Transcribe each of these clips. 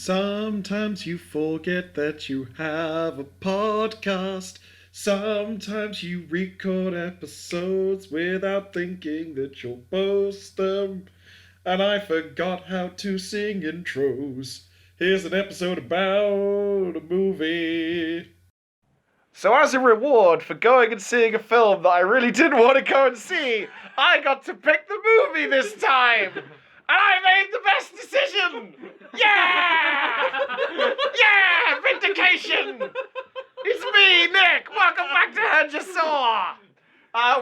Sometimes you forget that you have a podcast. Sometimes you record episodes without thinking that you'll post them. And I forgot how to sing intros. Here's an episode about a movie. So as a reward for going and seeing a film that I really didn't want to go and see, I got to pick the movie this time! And I made the best decision! Yeah! Yeah! Vindication! It's me, Nick! Welcome back to Hurd Ya Saw!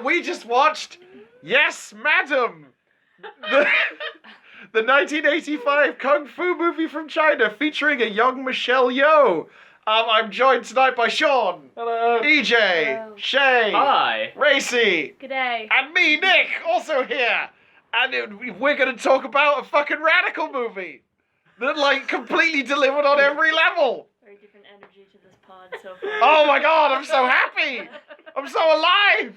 We just watched Yes, Madam! The 1985 Kung Fu movie from China featuring a young Michelle Yeoh. I'm joined tonight by Sean. Hello. EJ. Hello. Shay. Hi. Racy. G'day. And me, Nick, also here. And we're going to talk about a fucking radical movie that, completely delivered on every level. Very different energy to this pod so far. Oh my god, I'm so happy. I'm so alive.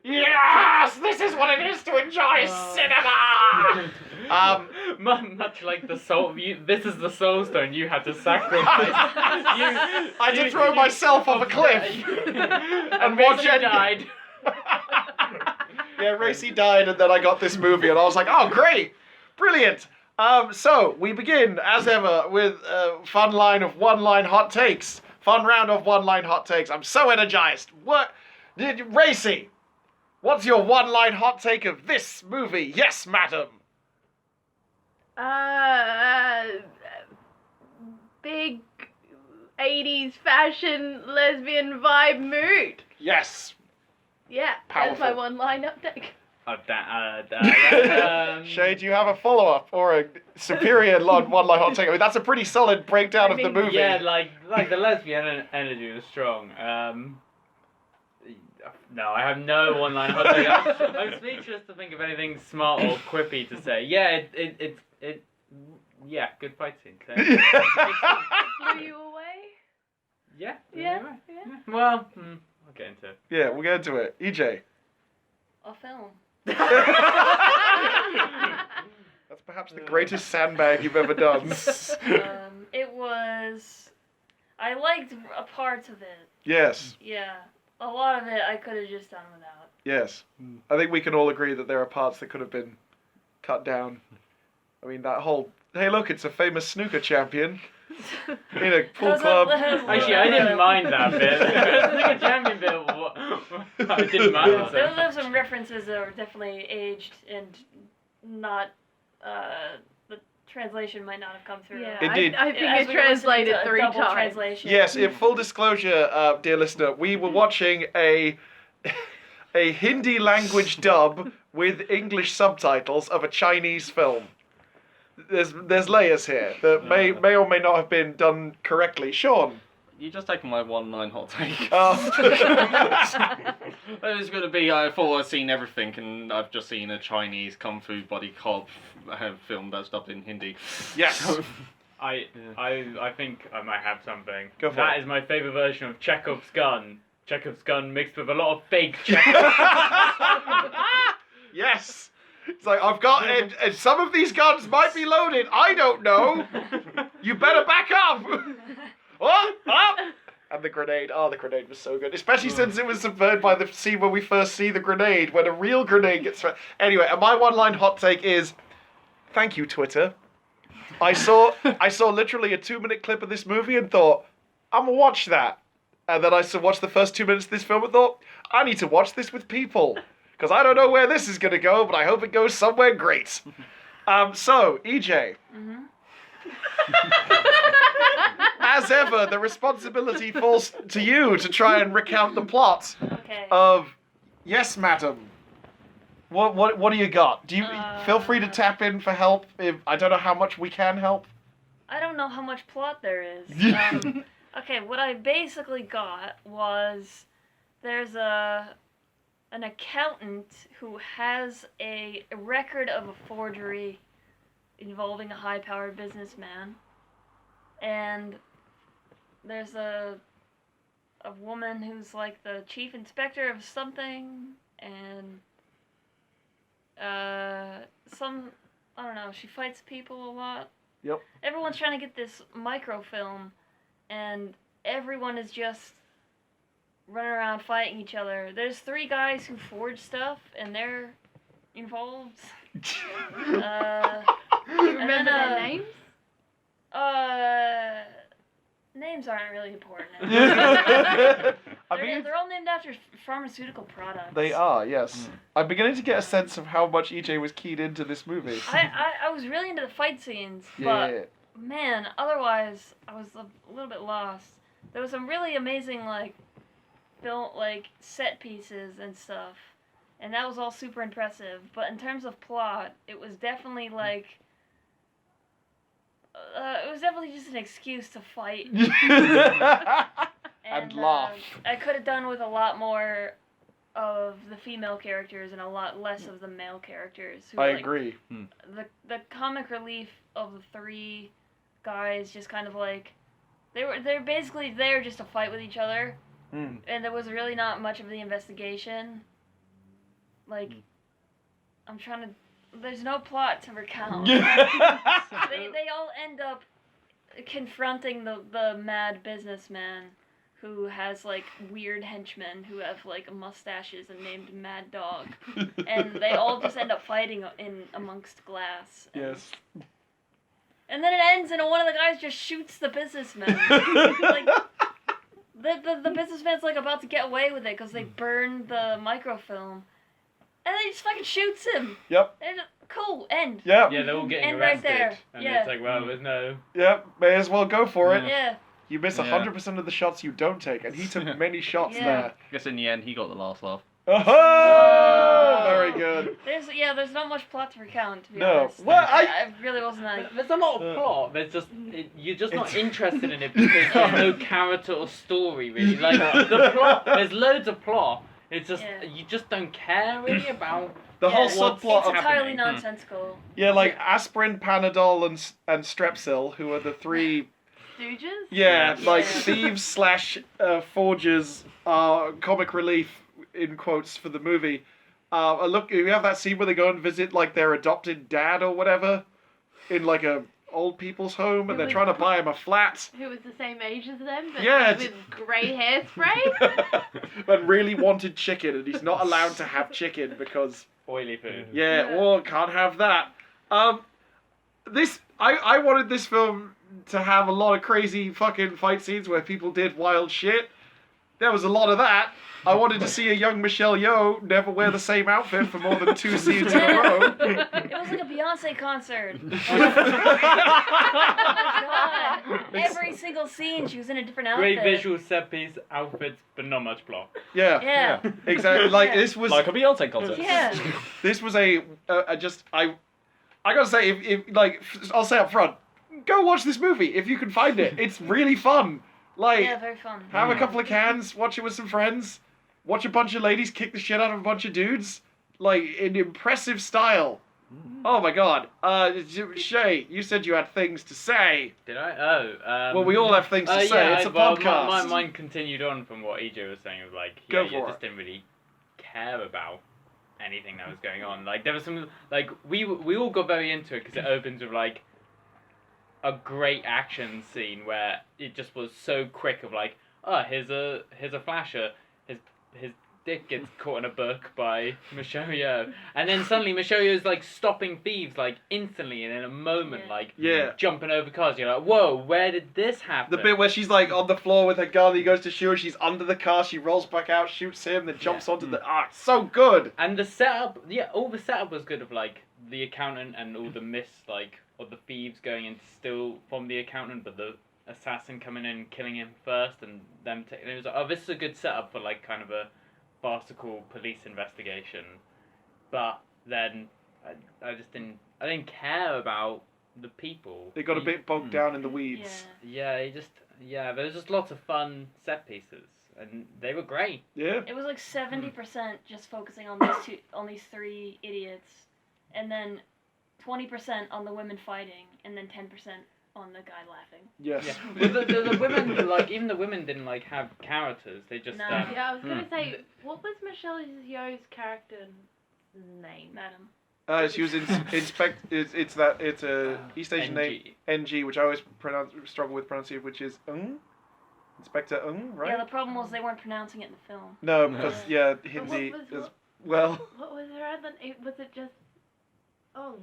Yes, this is what it is to enjoy cinema. Much like the soul. This is the soul stone you had to sacrifice. I did throw myself off a cliff. and watch Endgame Endgame. died. Yeah, Racy died, and then I got this movie, and I was like, oh, great, brilliant. So we begin as ever with a fun line of one-line hot takes. Fun round of one-line hot takes. I'm so energized. What, Racy? What's your one-line hot take of this movie? Yes, madam. Big 80s fashion lesbian vibe mood. Yes. Yeah, Powerful. that's my one line update. Shay, do you have a follow-up or a superior one-line hot take? I mean, that's a pretty solid breakdown of the movie. Yeah, like the lesbian energy was strong. No, I have no one-line hot take. I'm speechless to think of anything smart or quippy to say. Yeah, yeah, good fight scene. So. Blew you away? Yeah. Yeah. Well, I'll get into it. Yeah, we'll get into it. EJ. A film. That's perhaps the greatest sandbag you've ever done. It was... I liked a part of it. Yes. Yeah. A lot of it I could have just done without. Yes. I think we can all agree that there are parts that could have been cut down. I mean, that whole, hey look, it's a famous snooker champion in a pool club. Actually, I didn't mind that bit. The snooker champion bit, I didn't mind it. There were some references that were definitely aged and not, the translation might not have come through. Yeah, Indeed. I think it translated 3 double times. Translation. Yes, in full disclosure, dear listener, we were watching a Hindi language dub with English subtitles of a Chinese film. There's layers here that may or may not have been done correctly. Sean. You just taken my one-line hot take. It was going to be, I thought I'd seen everything, and I've just seen a Chinese kung fu body cop film that's dubbed in Hindi. Yes. I think I might have something. Go for That it. is my favourite version of Chekhov's gun. Chekhov's gun mixed with a lot of fake Chekhov. Yes. It's like, I've got, and some of these guns might be loaded. I don't know. You better back up. What? Up. And the grenade. Oh, the grenade was so good. Especially since it was subverted by the scene where we first see the grenade, when a real grenade gets thrown. Anyway, and my one-line hot take is, thank you, Twitter. I saw literally a 2-minute clip of this movie and thought, I'm gonna watch that. And then I watched the first 2 minutes of this film and thought, I need to watch this with people. Because I don't know where this is going to go, but I hope it goes somewhere great. So, EJ. Mm-hmm. As ever, the responsibility falls to you to try and recount the plot Okay. of Yes, Madam. What do you got? Do you feel free to tap in for help? I don't know how much we can help. I don't know how much plot there is. Okay, what I basically got was there's an accountant who has a record of a forgery involving a high-powered businessman, and there's a woman who's like the chief inspector of something, and I don't know, she fights people a lot. Yep. Everyone's trying to get this microfilm, and everyone is just running around fighting each other. There's 3 guys who forge stuff, and they're involved. Do you remember their names? Names aren't really important. I mean, They're all named after pharmaceutical products. they are, yes. I'm beginning to get a sense of how much EJ was keyed into this movie. I was really into the fight scenes, Yeah. but man, otherwise I was a little bit lost. There was some really amazing set pieces and stuff, and that was all super impressive. But in terms of plot, it was definitely just an excuse to fight. And laugh. I could have done with a lot more of the female characters and a lot less of the male characters. Who, I agree. The comic relief of the 3 guys just kind of they're basically there just to fight with each other, and there was really not much of the investigation. I'm trying to. There's no plot to recount. They all end up confronting the mad businessman who has weird henchmen who have mustaches and named Mad Dog, and they all just end up fighting in amongst glass. Yes. And then it ends and one of the guys just shoots the businessman. The businessman's about to get away with it because they burned the microfilm. And then he just fucking shoots him. Yep. And cool, end. Yep. Yeah, they're all getting And right arrested. there. And Yeah. it's well, there's no... Yep. May as well go for it. Yeah. You miss Yeah. 100% of the shots you don't take, and he took many shots Yeah. there. I guess in the end, he got the last laugh. Oh, very good. There's not much plot to recount, to be No. honest. Well, I really wasn't that. There's a lot of plot. There's just you're just not interested in it because there's no character or story really. The plot, there's loads of plot. It's just you just don't care really about The whole what's subplot It's of entirely happening. nonsensical. aspirin, Panadol, and Strepsil, who are the 3 Stooges? Yeah. thieves slash forgers, comic relief in quotes for the movie. Look, you have that scene where they go and visit their adopted dad or whatever in a old people's home, and they're trying to buy him a flat. Who was the same age as them, but Yeah, with grey hairspray? But really wanted chicken, and he's not allowed to have chicken because oily food. can't have that. I wanted this film to have a lot of crazy fucking fight scenes where people did wild shit. There was a lot of that. I wanted to see a young Michelle Yeoh never wear the same outfit for more than 2 scenes in a row. It was like a Beyonce concert. Oh my god. Every single scene she was in a different outfit. Great visual set piece, outfits, but not much plot. Yeah. Exactly. This was Like a Beyonce concert. Yeah. this was I gotta say if I'll say up front, go watch this movie if you can find it. It's really fun. Yeah, very fun. Have a couple of cans, watch it with some friends, watch a bunch of ladies kick the shit out of a bunch of dudes, in impressive style. Oh my god. Shay, you said you had things to say. Did I? Oh. Well, we all have things to say. It's a podcast. Mine continued on from what EJ was saying. It was Go you for just it. didn't really care about anything that was going on. There was some we all got very into it because it opens with a great action scene where it just was so quick of here's a flasher, his dick gets caught in a book by Michelle Yeoh, and then suddenly Michelle Yeoh's stopping thieves instantly and in a moment jumping over cars. You're like, whoa, where did this happen? The bit where she's on the floor with her gun, he goes to shoot her, she's under the car, she rolls back out, shoots him, then jumps onto the... it's so good! And the setup, all the setup was good of the accountant and all the of the thieves going in to steal from the accountant, but the assassin coming in and killing him first, and them taking it was this is a good setup for kind of a farcical police investigation. But then I didn't care about the people. They got a bit bogged down in the weeds. Yeah, there was just lots of fun set pieces, and they were great. Yeah. It was 70% just focusing on these 3 idiots, and then 20% on the women fighting, and then 10% on the guy laughing. Yes. Yeah. Well, the women, even the women didn't have characters. They just. No. Yeah, I was gonna say, what was Michelle Yeoh's character name? Madam. She was in it's a East Asian name NG, which I always struggle with pronouncing, which is Inspector right? Yeah, the problem was they weren't pronouncing it in the film. No, because Hindi is well. What was her other name? Was it just or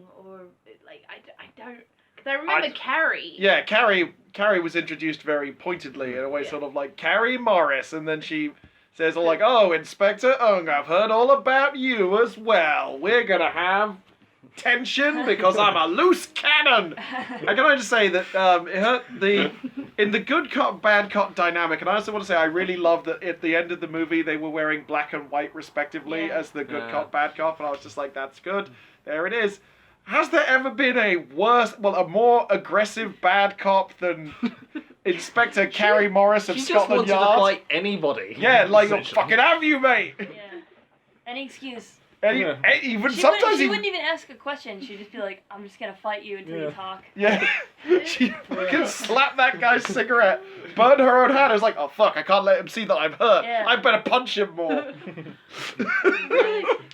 like I don't. Because I remember Carrie. Yeah, Carrie was introduced very pointedly in a way, sort of like Carrie Morris, and then she says all like, "Oh, Inspector Ung, I've heard all about you as well. We're gonna have tension because I'm a loose cannon." And can I just say that in the good cop bad cop dynamic, and I also want to say I really love that at the end of the movie they were wearing black and white respectively as the good cop bad cop, and I was just like, that's good. There it is. Has there ever been a more aggressive bad cop than Inspector Carrie Morris of Scotland Yard? She just wanted to fight anybody. Yeah, like, fucking have you, mate? Yeah. Any excuse. Even She sometimes wouldn't even ask a question. She'd just be like, I'm just gonna fight you until you talk. Yeah. She fucking slapped that guy's cigarette, burned her own hand. I was like, oh fuck, I can't let him see that I'm hurt. Yeah. I better punch him more.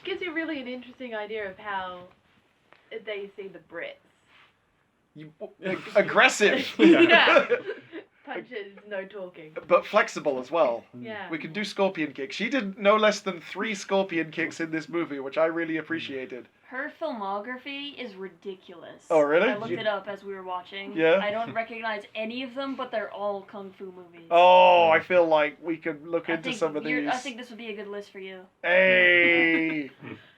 Gives you really an interesting idea of how they see the Brits. Aggressive. Yeah. Punches, no talking. But flexible as well. Yeah. We can do scorpion kicks. She did no less than 3 scorpion kicks in this movie, which I really appreciated. Her filmography is ridiculous. Oh, really? I looked it up as we were watching. Yeah? I don't recognize any of them, but they're all kung fu movies. Oh, I feel like we could look into some of these. I think this would be a good list for you. Hey!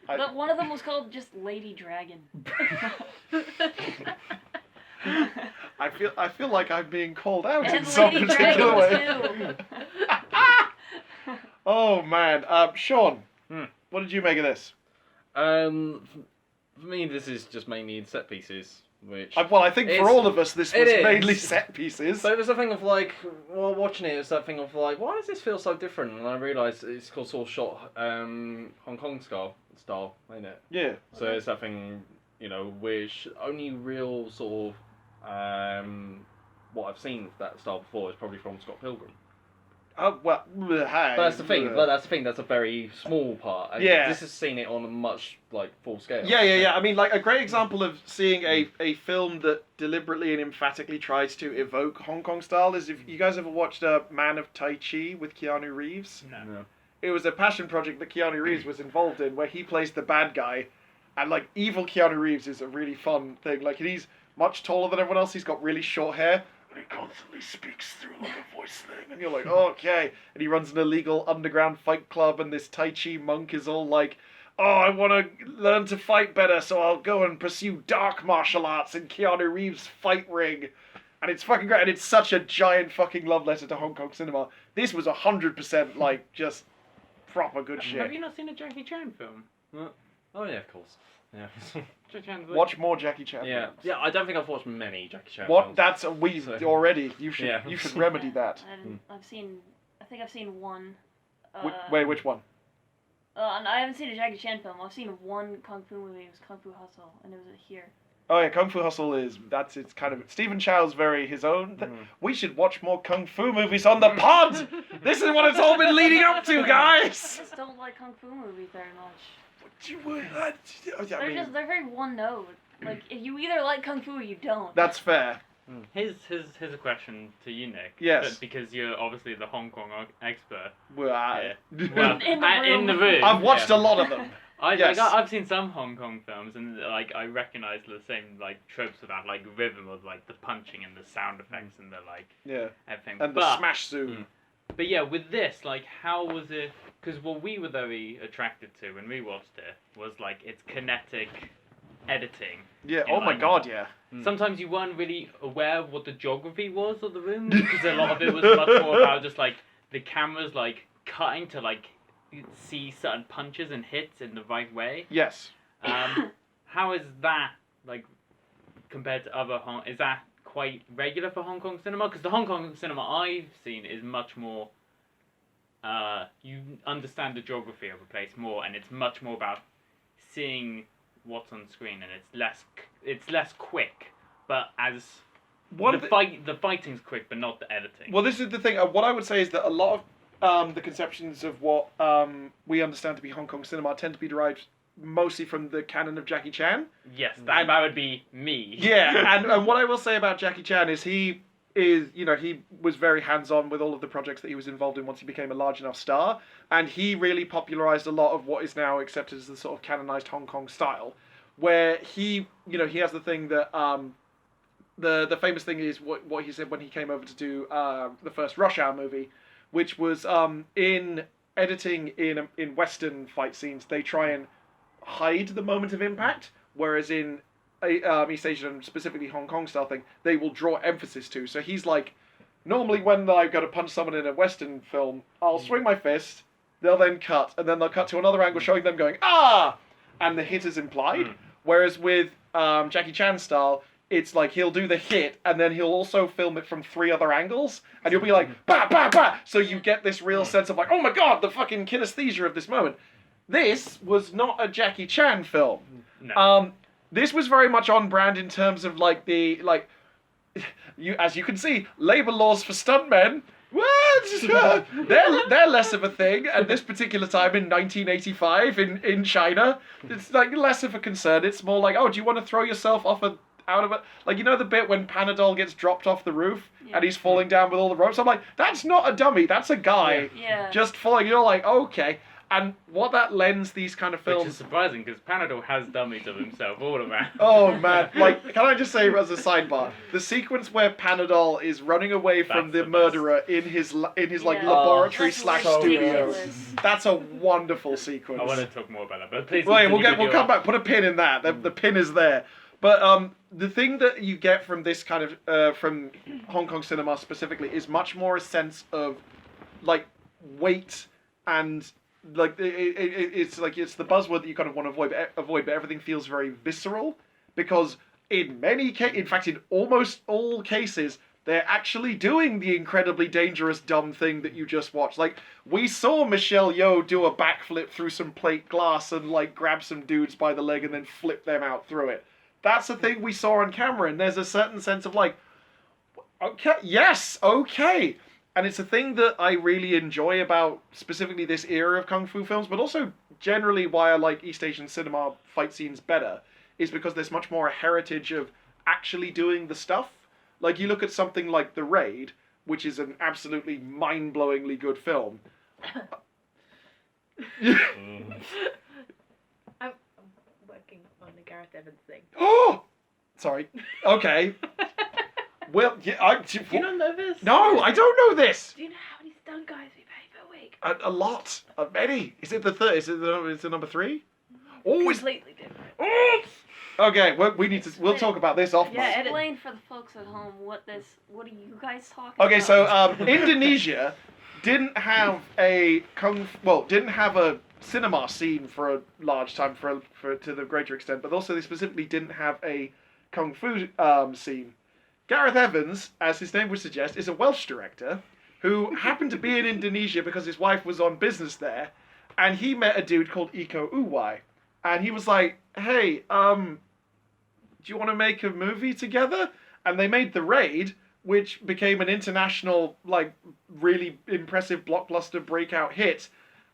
But one of them was called just Lady Dragon. I feel like I'm being called out in And some Lady particular way. Dragon too. Oh man, Sean, what did you make of this? For me, this is just mainly set pieces, which... I think for all of us, this was mainly set pieces. So it was a thing of like, while watching it was that thing of like, why does this feel so different? And I realised it's sort of shot Hong Kong style, ain't it? Yeah. So it's that thing, which only real sort of what I've seen of that style before is probably from Scott Pilgrim. Oh well, But that's the thing. That's a very small part. And Yeah. This has seen it on a much full scale. Yeah. I mean, like a great example of seeing a film that deliberately and emphatically tries to evoke Hong Kong style is if you guys ever watched Man of Tai Chi with Keanu Reeves. No. It was a passion project that Keanu Reeves was involved in, where he plays the bad guy, and like evil Keanu Reeves is a really fun thing. Like he's much taller than everyone else. He's got really short hair. And he constantly speaks through like a voice thing. And you're like, oh, okay. And he runs an illegal underground fight club. And this Tai Chi monk is all like, oh, I want to learn to fight better. So I'll go and pursue dark martial arts in Keanu Reeves' fight ring. And it's fucking great. And it's such a giant fucking love letter to Hong Kong cinema. This was 100% like just proper good shit. Have you not seen a Jackie Chan film? Oh yeah, of course. Yeah. Jackie Chan's Watch more Jackie Chan Yeah. films. Yeah, I don't think I've watched many Jackie Chan What? films. That's already. You Yeah. should remedy that. I think I've seen one. Wait, which one? And I haven't seen a Jackie Chan film. I've seen one kung fu movie. It was Kung Fu Hustle, and it was here. Oh yeah, Kung Fu Hustle it's kind of Stephen Chow's very his own. We should watch more kung fu movies on the pod. This is what it's all been leading up to, I guys. just don't like kung fu movies very much. I mean, They're very one note. Like if you either like kung fu or you don't. that's fair. Here's a question to you, Nick. Yes. But because you're obviously the Hong Kong expert. Well, Well, in the room. I've watched a lot of them. I've seen some Hong Kong films, and like I recognise the same like tropes of that, like rhythm of like the punching and the sound effects and the like everything. And the smash zoom. But yeah, with this, like, how was it? Because what we were very attracted to when we watched it was like its kinetic editing. Yeah. in, Oh my like, god. Yeah. Sometimes you weren't really aware of what the geography was of the room because a lot of it was much more about just like the cameras like cutting to like see certain punches and hits in the right way. Yes. How is that like compared to other is that quite regular for Hong Kong cinema? Because the Hong Kong cinema I've seen is much more. You understand the geography of a place more, and it's much more about seeing what's on screen, and it's less quick. But as the fighting's quick, but not the editing. Well, this is the thing. What I would say is that a lot of the conceptions of what we understand to be Hong Kong cinema tend to be derived mostly from the canon of Jackie Chan. Yes, that would be me. Yeah, and what I will say about Jackie Chan is he was very hands-on with all of the projects that he was involved in once he became a large enough star, and he really popularized a lot of what is now accepted as the sort of canonized Hong Kong style, where he has the thing that the famous thing is what he said when he came over to do the first Rush Hour movie, which was in editing in Western fight scenes, they try and hide the moment of impact, whereas in East Asian and specifically Hong Kong style thing, they will draw emphasis to. So he's like, normally when I've got to punch someone in a Western film, I'll swing my fist, they'll then cut, and then they'll cut to another angle showing them going, ah! And the hit is implied. Whereas with Jackie Chan style, it's like he'll do the hit, and then he'll also film it from 3 other angles, and you'll be like, bah, bah, bah! So you get this real sense of like, oh my god, the fucking kinesthesia of this moment. This was not a Jackie Chan film. No. This was very much on brand in terms of like as you can see, labor laws for stuntmen. What? they're less of a thing at this particular time in 1985 in China. It's like less of a concern. It's more like, oh, do you want to throw yourself off out of it? Like, you know the bit when Panadol gets dropped off the roof and he's falling down with all the ropes? I'm like, that's not a dummy. That's a guy just falling. You're like, okay. And what that lends these kind of films... Which is surprising, because Panadol has dummies of himself all around. Oh, man. Like, can I just say as a sidebar, the sequence where Panadol is running away from the murderer in his laboratory / studio. That's a wonderful sequence. I want to talk more about that, but please... Wait, we'll come back. Put a pin in that. The pin is there. But the thing that you get from this kind of... from Hong Kong cinema specifically is much more a sense of, like, weight and... Like it's the buzzword that you kind of want to avoid, but everything feels very visceral because in fact in almost all cases, they're actually doing the incredibly dangerous dumb thing that you just watched. Like, we saw Michelle Yeoh do a backflip through some plate glass and like grab some dudes by the leg and then flip them out through it. That's the thing we saw on camera, and there's a certain sense of like, okay, yes, okay. And it's a thing that I really enjoy about specifically this era of Kung Fu films, but also generally why I like East Asian cinema fight scenes better, is because there's much more a heritage of actually doing the stuff. Like, you look at something like The Raid, which is an absolutely mind-blowingly good film. I'm working on the Gareth Evans thing. Oh! Sorry. Okay. Well, yeah, Do you not know this? No, I don't know this. Do you know how many stunt guys we pay per week? A lot. Many. Is it the third? Is it number 3? Oh, it's... Completely different. Oh! Okay, we'll talk about this off mic. Explain for the folks at home what are you guys talking about? Okay, so Indonesia didn't have a cinema scene for a large time for to the greater extent, but also they specifically didn't have a kung fu scene. Gareth Evans, as his name would suggest, is a Welsh director who happened to be in Indonesia because his wife was on business there, and he met a dude called Iko Uwais, and he was like, hey, do you want to make a movie together? And they made The Raid, which became an international, like, really impressive blockbuster breakout hit,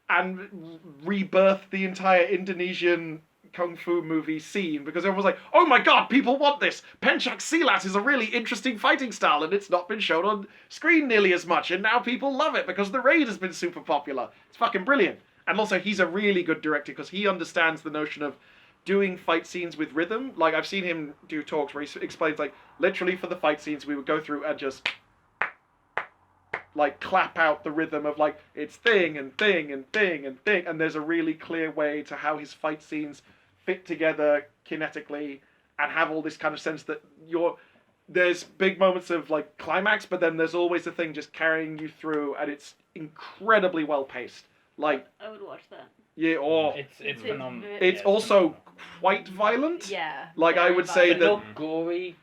and rebirthed the entire Indonesian kung fu movie scene, because everyone was like, oh my god, people want this! Pencak Silat is a really interesting fighting style, and it's not been shown on screen nearly as much, and now people love it because The Raid has been super popular. It's fucking brilliant. And also, he's a really good director because he understands the notion of doing fight scenes with rhythm. Like, I've seen him do talks where he explains, like, literally for the fight scenes, we would go through and just, like, clap out the rhythm of, like, it's thing and thing and thing and thing, and there's a really clear way to how his fight scenes fit together kinetically and have all this kind of sense that there's big moments of like climax, but then there's always a thing just carrying you through, and it's incredibly well paced. Like, I would watch that. Yeah, or it's phenomenal. It's also quite violent. Yeah. Like, I would say but that not gory.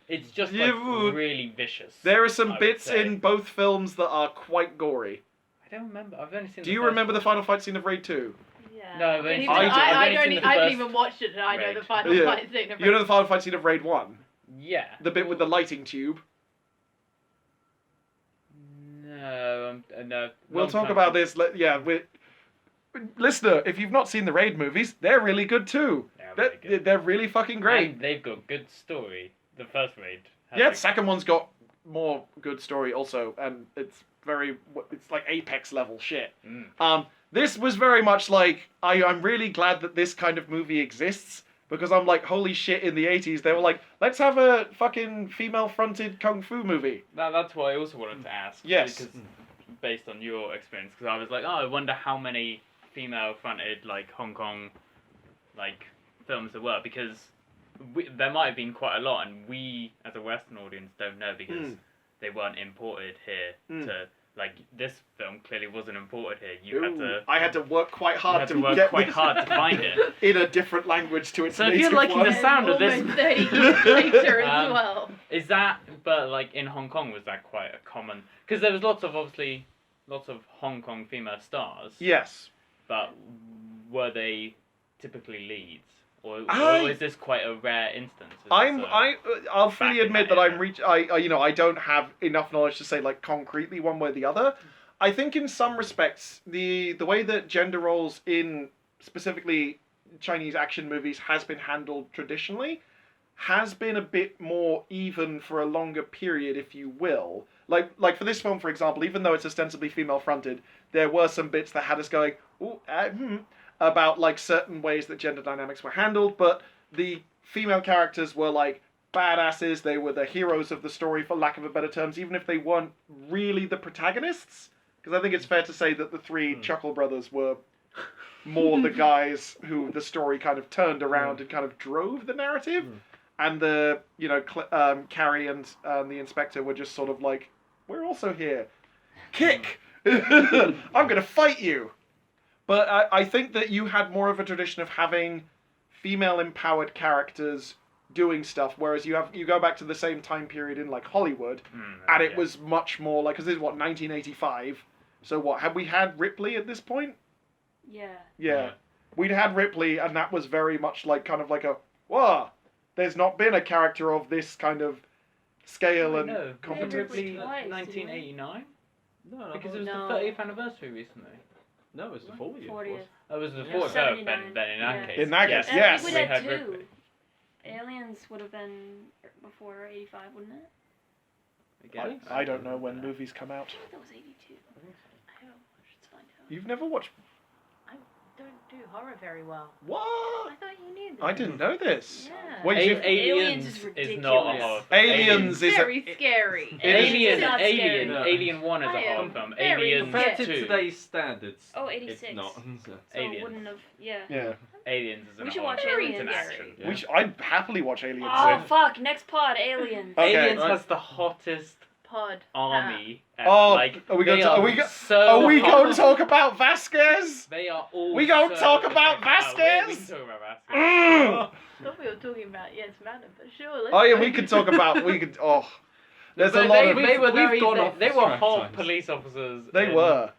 It's just like really vicious. There are some bits in both films that are quite gory. I don't remember. I've only seen. Do you remember the final fight scene of Raid 2? Yeah. No, I haven't even watched it, and I know the final fight scene of Raid. You know the final fight scene of Raid 1? Yeah. The bit with the lighting tube? No, no. We'll talk about this. listener, if you've not seen the Raid movies, they're really good too. They're really fucking great. And they've got good story. The first Raid. Yeah, the second one's got more good story also, and it's like Apex level shit. This was very much like, I'm really glad that this kind of movie exists, because I'm like, holy shit, in the 80s, they were like, let's have a fucking female-fronted kung fu movie. That's what I also wanted to ask. Yes. Because, based on your experience, because I was like, I wonder how many female-fronted, like, Hong Kong, like, films there were, because there might have been quite a lot, and we, as a Western audience, don't know, because they weren't imported here to... Like, this film clearly wasn't imported here. I had to work quite hard to find it in a different language to its So if native you're liking one. the sound of this... Almost 30 years later as well. Is that... But, like, in Hong Kong, was that quite a common... Because there was lots of Hong Kong female stars. Yes. But were they typically leads? Or is this quite a rare instance? I'll freely admit that I don't have enough knowledge to say like concretely one way or the other. I think in some respects the way that gender roles in specifically Chinese action movies has been handled traditionally has been a bit more even for a longer period, if you will. Like for this film, for example, even though it's ostensibly female fronted, there were some bits that had us going, about like certain ways that gender dynamics were handled, but the female characters were like badasses. They were the heroes of the story, for lack of a better terms, even if they weren't really the protagonists. Because I think it's fair to say that the three Chuckle brothers were more the guys who the story kind of turned around and kind of drove the narrative. And the, Carrie and the inspector were just sort of like, we're also here. Kick! I'm going to fight you! But I think that you had more of a tradition of having female-empowered characters doing stuff, whereas you go back to the same time period in like Hollywood, and it was much more like, because this is 1985. So what, have we had Ripley at this point? Yeah. We'd had Ripley, and that was very much like kind of like whoa, there's not been a character of this kind of scale and competence. Ripley 1989? No, because it was the 30th anniversary recently. No, it was the 40th. 40th. Oh, it was the 40th. Then in that case. In that case, I yes. think we had two. Ripley. Aliens would have been before 85, wouldn't it? Again? I don't know when movies come out. I think that was 82. I should find out. You've never watched... I don't do horror very well. What? I thought you knew this. I didn't know this. Yeah. Wait, Aliens is is ridiculous. not a horror film. Aliens is very scary. Aliens is not scary. Alien 1 is a horror film. Alien Compared to 2. today's standards, Oh, 86. it's not. So Aliens. it wouldn't have... Yeah. Yeah. Aliens is We an should horror watch film. Aliens. It's an action. Yeah. I'd happily watch Aliens. Oh, fuck. Next pod, Aliens. Okay. Aliens Right. has the hottest Pod. army ever. Oh, like, are we going they to... are Are we going so hot. to talk about Vasquez? They are all We gonna so talk about hot. Vasquez? We can talk about Vasquez. Mm. I thought we were talking about Yes Madam, but sure. Let's Oh yeah, go. we could talk about... There's But a lot of... They were We've gone they off were track hot times. police officers. They were.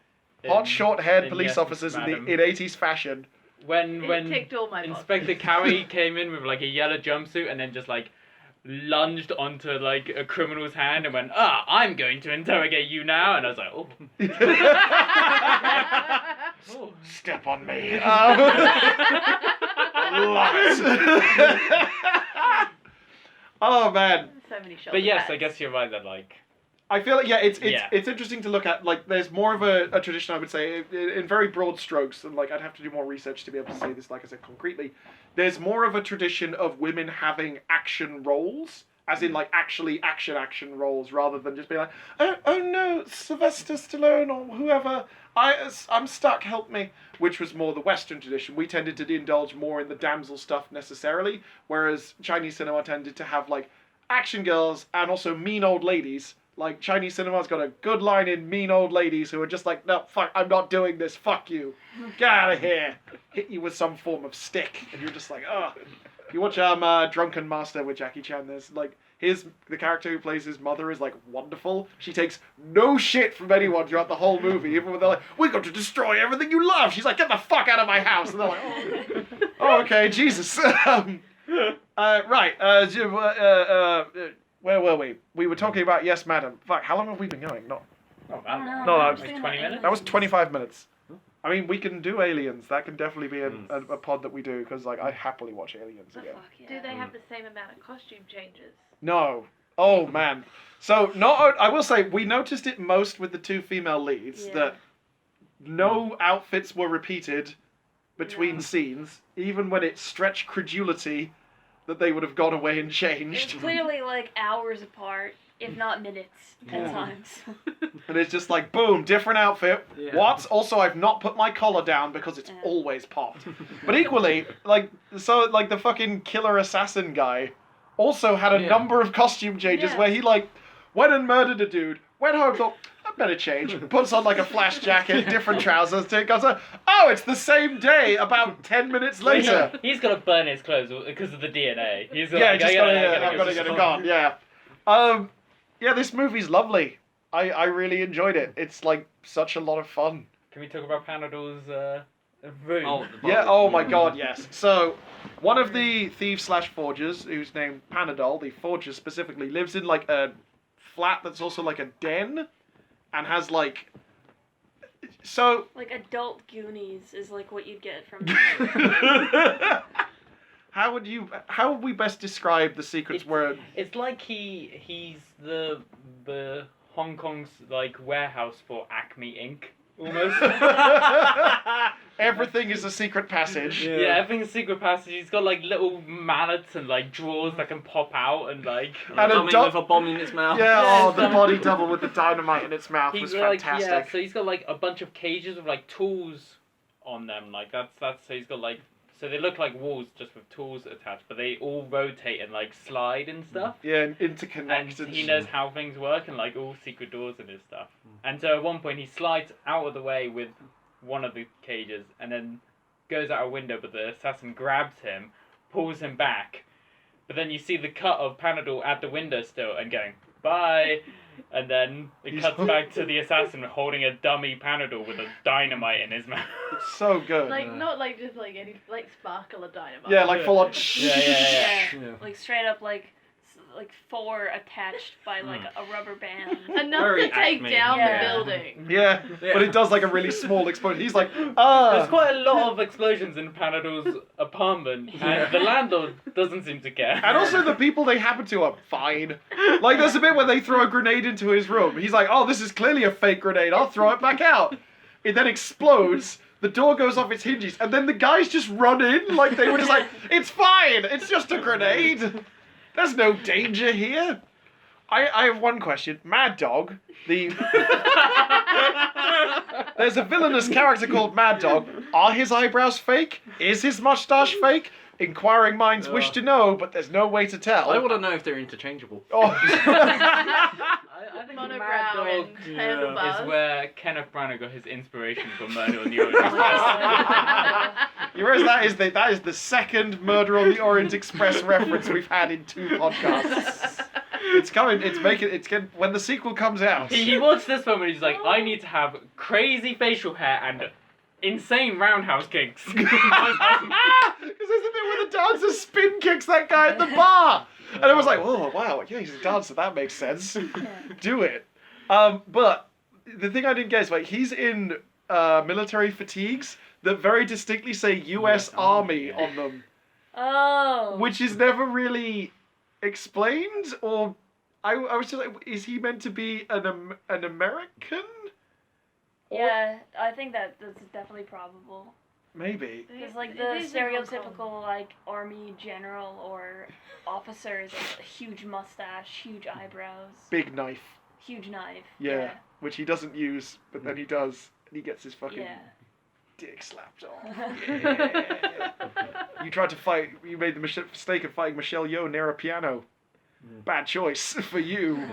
Hot, short-haired in police Yes, officers in Madam. 80s fashion. When It ticked all my boxes. Inspector Carey came in with like a yellow jumpsuit and then just like lunged onto like a criminal's hand and went, I'm going to interrogate you now, and I was like, oh. Oh. Step on me. Love it. Oh man. So many shots. But yes, I guess you're right that like I feel like it's Yeah. interesting to look at. Like, there's more of a tradition, I would say, in very broad strokes, and like I'd have to do more research to be able to say this. Like I said, concretely, there's more of a tradition of women having action roles, as in like actually action roles, rather than just being like, oh no, Sylvester Stallone or whoever, I'm stuck, help me. Which was more the Western tradition. We tended to indulge more in the damsel stuff necessarily, whereas Chinese cinema tended to have like action girls and also mean old ladies. Like, Chinese cinema's got a good line in mean old ladies who are just like, no, fuck, I'm not doing this, fuck you. Get out of here. Hit you with some form of stick. And you're just like, oh. If you watch Drunken Master with Jackie Chan, there's like, the character who plays his mother is like wonderful. She takes no shit from anyone throughout the whole movie, even when they're like, we're going to destroy everything you love. She's like, get the fuck out of my house. And they're like, oh okay, Jesus. Right, where were we? We were talking about Yes, Madam. Fuck, how long have we been going? not I don't know. bad. No, I'm that just was thinking 20 about minutes? That was 25 minutes. I mean, we can do Aliens. That can definitely be a pod that we do, because like I happily watch Aliens Oh, again. fuck yeah. Do they have the same amount of costume changes? No. Oh man. So I will say we noticed it most with the two female leads that no outfits were repeated between scenes, even when it stretched credulity that they would have gone away and It was changed. clearly like hours apart, if not minutes at Yeah. times. And it's just like, boom, different outfit. Yeah. What? Also, I've not put my collar down because it's Yeah. always popped. But equally, the fucking killer assassin guy also had a number of costume changes where he, went and murdered a dude, went home, thought, I better change, puts on, a flash jacket, different trousers, goes, oh, it's the same day, about 10 minutes later. He's got to burn his clothes because of the DNA. He's got, I've got to get it gone, yeah. Yeah, this movie's lovely. I really enjoyed it. It's, such a lot of fun. Can we talk about Panadol's room? Oh, Yeah, oh my god, yes. So, one of the thieves/forgers, who's named Panadol, the forger specifically, lives in, a flat that's also, a den, and has, So... Like adult Goonies is like what you'd get from. How would we best describe the secrets where... It's like he's the Hong Kong's warehouse for Acme Inc. Almost. Everything is a secret passage. Yeah, everything's a secret passage. He's got little mallets and drawers that can pop out and And Coming with a bomb in its mouth. Yeah, Yeah, the body double with the dynamite in its mouth was fantastic. Yeah, so he's got a bunch of cages with tools on them. That's so he's got so they look like walls just with tools attached, but they all rotate and slide and stuff. Yeah, and interconnected. And he knows how things work and all secret doors and his stuff. And so at one point he slides out of the way with one of the cages and then goes out a window, but the assassin grabs him, pulls him back. But then you see the cut of Panadol at the window still and going, bye. And then it cuts back to the assassin holding a dummy Panadol with a dynamite in his mouth. It's so good. Not just any sparkle of dynamite. Yeah, full on. Yeah. Yeah. Like straight up like 4 attached by a rubber band. Enough Very to take Acme. down Yeah. the building. Yeah, but it does a really small explosion. He's like, ah. There's quite a lot of explosions in Panadol's apartment, and the landlord doesn't seem to care. And also the people they happen to are fine. There's a bit where they throw a grenade into his room. He's like, oh, this is clearly a fake grenade. I'll throw it back out. It then explodes. The door goes off its hinges. And then the guys just run in. They were just like, it's fine. It's just a grenade. There's no danger here. I have one question. Mad Dog, there's a villainous character called Mad Dog. Are his eyebrows fake? Is his mustache fake? Inquiring minds wish to know, but there's no way to tell. I want to know if they're interchangeable. Oh. I think Mad Monobrow Dog and handlebars. is where Kenneth Branagh got his inspiration for Murder on the Orient Express. Whereas that is the second Murder on the Orient Express reference we've had in 2 podcasts. It's coming. It's getting. When the sequel comes out. He watched this film and he's like, I need to have crazy facial hair and insane roundhouse kicks. Because there's a bit where the dancer spin kicks that guy at the bar, and I was like, oh wow, yeah, he's a dancer. That makes sense. Do it. But the thing I didn't get is he's in military fatigues that very distinctly say U.S. Army on them, Oh. which is never really explained. Or I was just like, is he meant to be an American? Yeah, I think that's definitely probable. Maybe. Because the It is in Hong Kong. stereotypical army general or officer is a huge mustache, huge eyebrows, Big knife. huge knife. Yeah. Which he doesn't use, but then he does, and he gets his fucking Yeah. dick slapped off. Yeah. You tried to fight. You made the mistake of fighting Michelle Yeoh near a piano. Bad choice for you.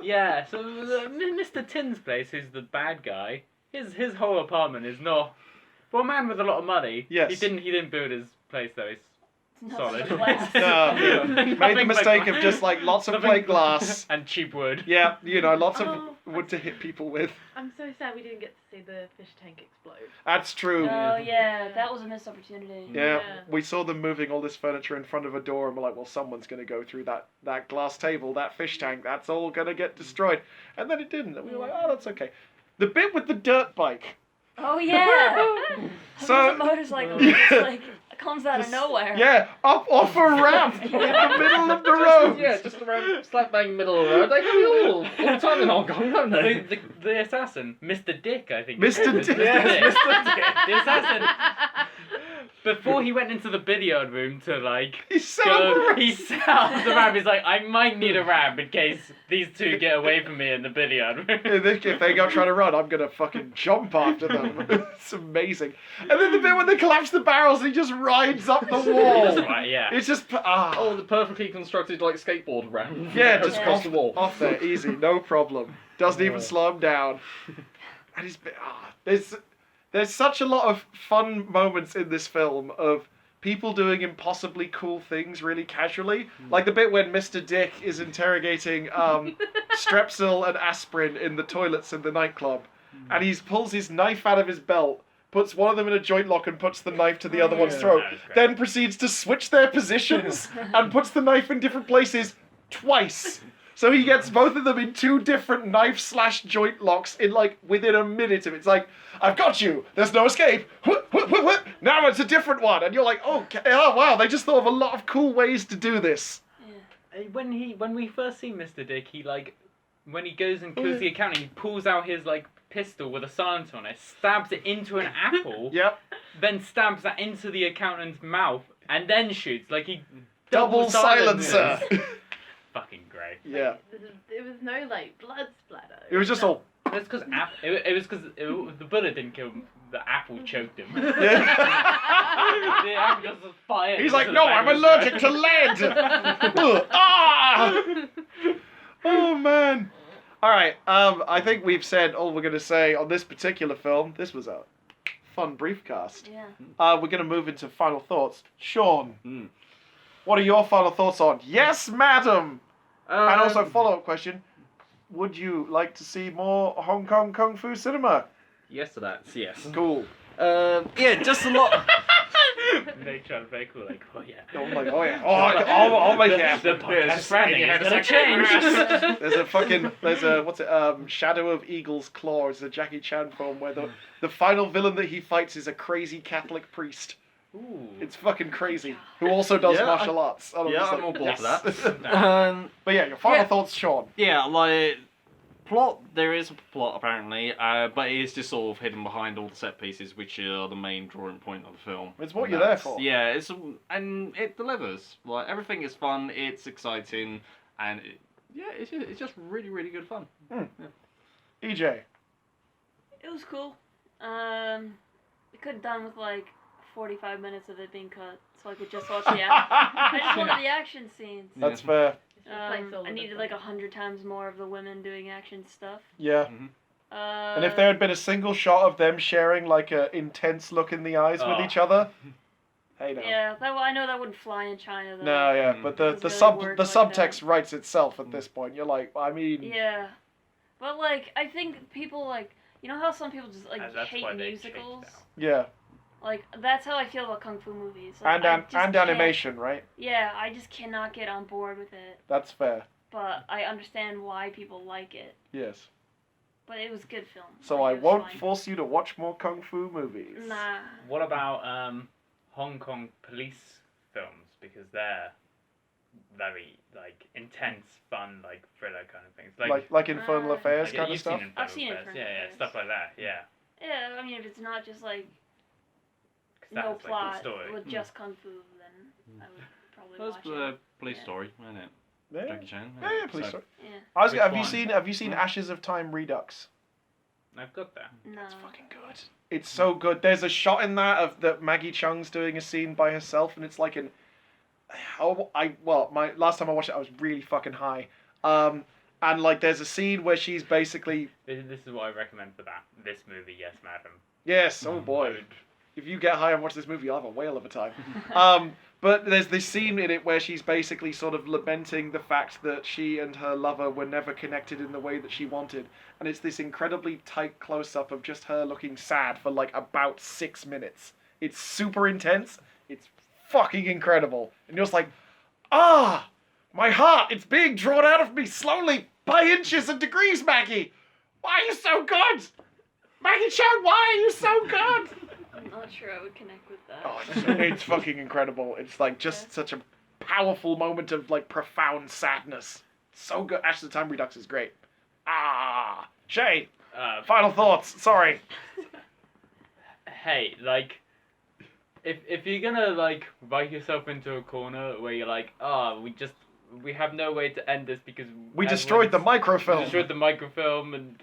Yeah, so Mr. Tin's place, who's the bad guy, his whole apartment is not. For a man with a lot of money, Yes. he didn't build his place though. It's solid. No, made the mistake of just lots of Nothing- plate glass. and cheap wood. Yeah, lots of Oh, wood to hit people with. I'm so sad we didn't get to see the fish tank explode. That's true. Oh yeah, that was a missed opportunity. Yeah, Yeah. we saw them moving all this furniture in front of a door, and we're like, well, someone's going to go through that glass table, that fish tank, that's all going to get destroyed. And then it didn't, and we were like, oh, that's okay. The bit with the dirt bike, Oh yeah. So- There's a motorcycle that just like comes out of nowhere. Yeah, up off a ramp in the middle of the road. Just around slap bang middle of the road. They can all the time in Hong Kong, don't they? The assassin, Mr. Dick, I think. Mr. Dick. Yes, Mr. Dick. The assassin. Before he went into the billiard room to like He set up a ramp. he set up the ramp. He's like, I might need a ramp in case these two get away from me in the billiard room. If they go trying to run, I'm gonna fucking jump after them. It's amazing. And then the bit when they collapse the barrels, he just rides up the wall. That's right, yeah. It's just Oh, the perfectly constructed like skateboard ramp. yeah, just across the wall. off there, easy, no problem. Doesn't even slow him down. And there's such a lot of fun moments in this film of people doing impossibly cool things really casually. Like the bit when Mr. Dick is interrogating Strepsil and Aspirin in the toilets in the nightclub, and he pulls his knife out of his belt, puts one of them in a joint lock and puts the knife to the other one's throat, That was great. then proceeds to switch their positions and puts the knife in different places twice. So he gets both of them in two different knife/joint locks in like within a minute of it. It's like, I've got you. There's no escape. Now it's a different one, and you're like, oh wow, they just thought of a lot of cool ways to do this. When we first see Mr. Dick, he like when he goes and kills the accountant, he pulls out his like pistol with a silencer on it, stabs it into an apple, Yep. then stabs that into the accountant's mouth, and then shoots. Like he Double silencer. Fucking great. Yeah. There was no like blood splatter. It was just all. That's because it was because the bullet didn't kill him. The apple choked him. The apple just was fired. He's like, into the no, back I'm of his allergic throat." to lead. Ah! Oh man. All right. I think we've said all we're gonna say on this particular film. This was a fun briefcast. Yeah. We're gonna move into final thoughts. Sean, Mm. what are your final thoughts on Yes, Madam? And also follow-up question: would you like to see more Hong Kong Kung Fu cinema? Yes to that. Yes. Cool. Yeah, just a lot. They try to play cool, like, oh yeah. I'm like, oh yeah, oh my yeah. The podcast branding is gonna change. There's a what's it? Shadow of Eagle's Claw. It's a Jackie Chan film where the final villain that he fights is a crazy Catholic priest. Ooh. It's fucking crazy. Who also does Yeah, martial arts. And Yeah, just I'm on board for yes. that. But yeah, your final Yeah. thoughts, Sean. Yeah, like plot. There is a plot apparently, but it is just sort of hidden behind all the set pieces, which are the main drawing point of the film. It's what you're there for. Yeah, and it delivers. Like everything is fun. It's exciting, and it's just really really good fun. EJ. It was cool. It could have done with like 45 minutes of it being cut, so I could just watch the action. I just wanted the action scenes. That's fair. I needed like 100 times more of the women doing action stuff. Yeah. And if there had been a single shot of them sharing like a intense look in the eyes with each other, hey now. Yeah, I know that wouldn't fly in China though. No, yeah, but the Doesn't really work like subtext that. writes itself at this point. You're like, I mean, Yeah, but like I think people like how some people just like That's hate why they musicals. changed yeah, Like that's how I feel about kung fu movies. Like, and I just can't- animation, right? Yeah, I just cannot get on board with it. That's fair. But I understand why people like it. Yes. But it was a good film. So Like, I it was won't fine. force you to watch more kung fu movies. Nah. What about Hong Kong police films? Because they're very like intense, fun, like thriller kind of things. Like Infernal Affairs like, kind of you've stuff. Seen I've seen Infernal Affairs. Infernal Yeah, Affairs. stuff like that. Yeah. Yeah, I mean, if it's not just like 'Cause that no was, like, a plot good story. with just kung fu, then I would probably That's watch the it. police Yeah. story, isn't it? Yeah, Jackie Chan. yeah, please. So- Sorry. Yeah. Which Have one? you seen Ashes of Time Redux? I've got that. No. It's fucking good. It's so good. There's a shot in that of that Maggie Cheung's doing a scene by herself, and it's like an. My last time I watched it, I was really fucking high. And like, there's a scene where she's basically. This is what I recommend for that. This movie, yes, madam. Yes. Oh I boy. would- If you get high and watch this movie, you'll have a whale of a time. But there's this scene in it where she's basically sort of lamenting the fact that she and her lover were never connected in the way that she wanted. And it's this incredibly tight close-up of just her looking sad for like about 6 minutes. It's super intense. It's fucking incredible. And you're just like, my heart, it's being drawn out of me slowly by inches and degrees, Maggie. Why are you so good? Maggie Chung, why are you so good? I'm not sure I would connect with that. Oh, it's fucking incredible. It's like just such a powerful moment of like profound sadness. So good. Actually, the Time Redux is great. Shay, final thoughts. Sorry. Hey, like, if you're gonna like write yourself into a corner where you're like, we have no way to end this because We destroyed the microfilm. destroyed the microfilm and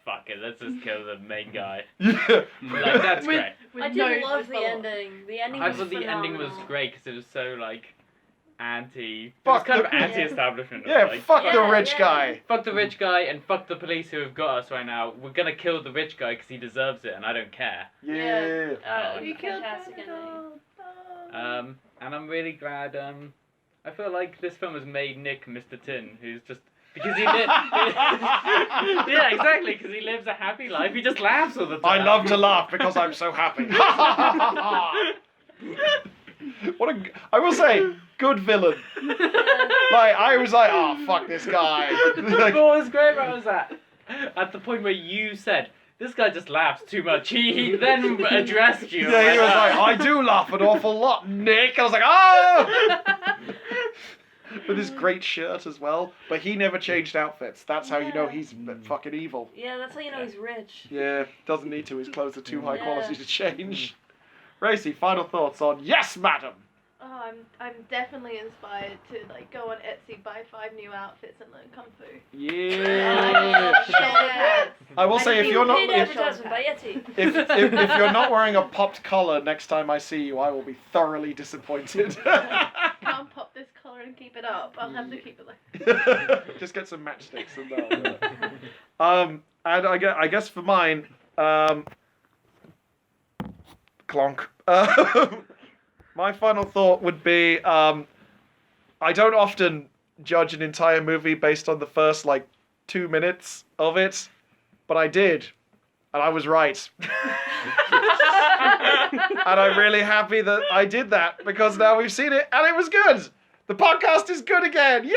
fuck it, let's just kill the main guy. Yeah. Like, that's great. I did love the ending. The ending I was thought the ending was phenomenal. great because it was so like anti. It Fuck was kind of the- anti-establishment. Yeah, like, fuck the Yeah, rich yeah. guy. fuck the rich guy and fuck the police who have got us right now. We're gonna kill the rich guy because he deserves it, and I don't care. Yeah. You killed Fantastic ending. Panadol. And I'm really glad. I feel like this film has made Nick Mr. Tin, who's just because he lives. Yeah, exactly. Because he lives a happy life. He just laughs all the time. I love to laugh because I'm so happy. I will say, good villain. Like, I was like, oh, fuck this guy. Like, What was great about was that at the point where you said, this guy just laughs too much, he then addressed you. yeah, he was like, I do laugh an awful lot, Nick. I was like, oh! With his great shirt as well. But he never changed outfits. That's how you know he's fucking evil. Yeah, that's how you know he's rich. Yeah, doesn't need to. His clothes are too high Yeah. quality to change. Racy, final thoughts on Yes, Madam. Oh, I'm definitely inspired to like go on Etsy, buy 5 new outfits, and learn kung fu. Yeah. Yes. I will say, if you're not Paid advertisement by Yeti. if you're not wearing a popped collar next time I see you, I will be thoroughly disappointed. Can't pop this collar and keep it up. I'll have to keep it like. Just get some matchsticks and that'll do it. And I guess for mine, clonk. My final thought would be, I don't often judge an entire movie based on the first, 2 minutes of it, but I did, and I was right. And I'm really happy that I did that, because now we've seen it, and it was good! The podcast is good again! Yay!